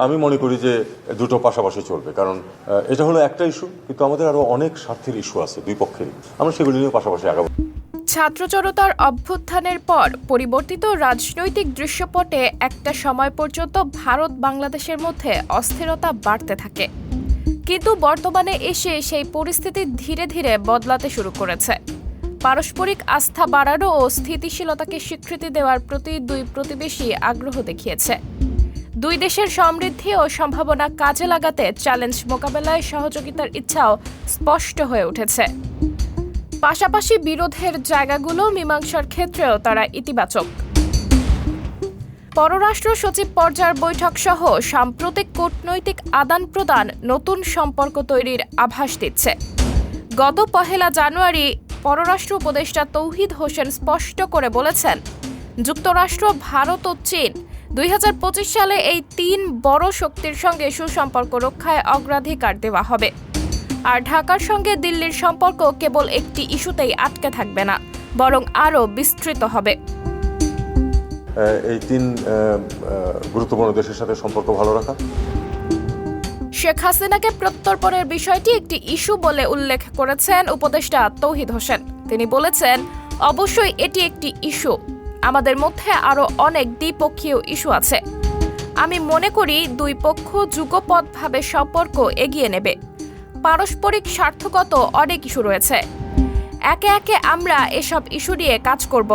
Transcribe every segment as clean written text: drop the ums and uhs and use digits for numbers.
আমি মনে করি যে দুটো পাশাপাশি চলবে, কারণ এটা হলো একটা ইস্যু, কিন্তু আমাদের আরো অনেক স্বার্থের ইস্যু আছে দুই পক্ষেরই, আমরা সেগুলি নিয়ে পাশাপাশি আগাবো। ছাত্র জনতার অভ্যুত্থানের পর পরিবর্তিত রাজনৈতিক দৃশ্যপটে একটা সময় পর্যন্ত ভারত বাংলাদেশের মধ্যে অস্থিরতা বাড়তে থাকে, কিন্তু বর্তমানে এসে সেই পরিস্থিতি ধীরে ধীরে বদলাতে শুরু করেছে। পারস্পরিক আস্থা বাড়ানো ও স্থিতিশীলতাকে স্বীকৃতি দেওয়ার প্রতি দুই প্রতিবেশী আগ্রহ দেখিয়েছে। দুই দেশের সমৃদ্ধি ও সম্ভাবনা কাজে লাগাতে চ্যালেঞ্জ মোকাবেলায় সহযোগিতার ইচ্ছাও স্পষ্ট হয়ে উঠেছে। পাশাপাশি বিরোধের জায়গাগুলো মীমাংসার ক্ষেত্রেও তারা ইতিবাচক। পররাষ্ট্র সচিব পর্যায়ের বৈঠক সহ সাম্প্রতিক কূটনৈতিক আদান প্রদান নতুন সম্পর্ক তৈরির আভাস দিচ্ছে। গত 1 জানুয়ারি পররাষ্ট্র উপদেষ্টা তৌহিদ হোসেন স্পষ্ট করে বলেছেন, যুক্তরাষ্ট্র, ভারত ও চীন 2025 সালে এই 3 বড় শক্তির সঙ্গে সুসম্পর্ক রক্ষায় অগ্রাধিকার দেওয়া হবে। আর ঢাকার সঙ্গে দিল্লির সম্পর্ক কেবল একটি ইস্যুতেই আটকে থাকবে না, বরং আরও বিস্তৃত হবে। এই 3 গুরুত্বপূর্ণ দেশের সাথে সম্পর্ক ভালো রাখা। শেখ হাসিনাকে প্রত্যর্পণের বিষয়টি একটি ইস্যু বলে উল্লেখ করেছেন উপদেষ্টা তৌহিদ হোসেন। তিনি বলেছেন, অবশ্যই এটি একটি ইস্যু, আমাদের মধ্যে আরও অনেক দ্বিপক্ষীয় ইস্যু আছে। আমি মনে করি দুই পক্ষ যুগপৎভাবে সম্পর্ক এগিয়ে নেবে। পারস্পরিক স্বার্থগত অনেক ইস্যু রয়েছে, একে একে আমরা এসব ইস্যু নিয়ে কাজ করব।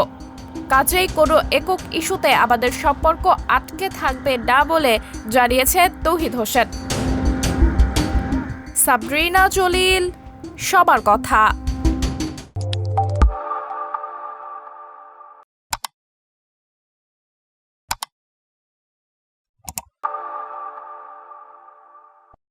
কাজেই কোনো একক ইস্যুতে আমাদের সম্পর্ক আটকে থাকবে না বলে জানিয়েছে তৌহিদ হোসেন। সাবরিনা জলিল, সবার কথা।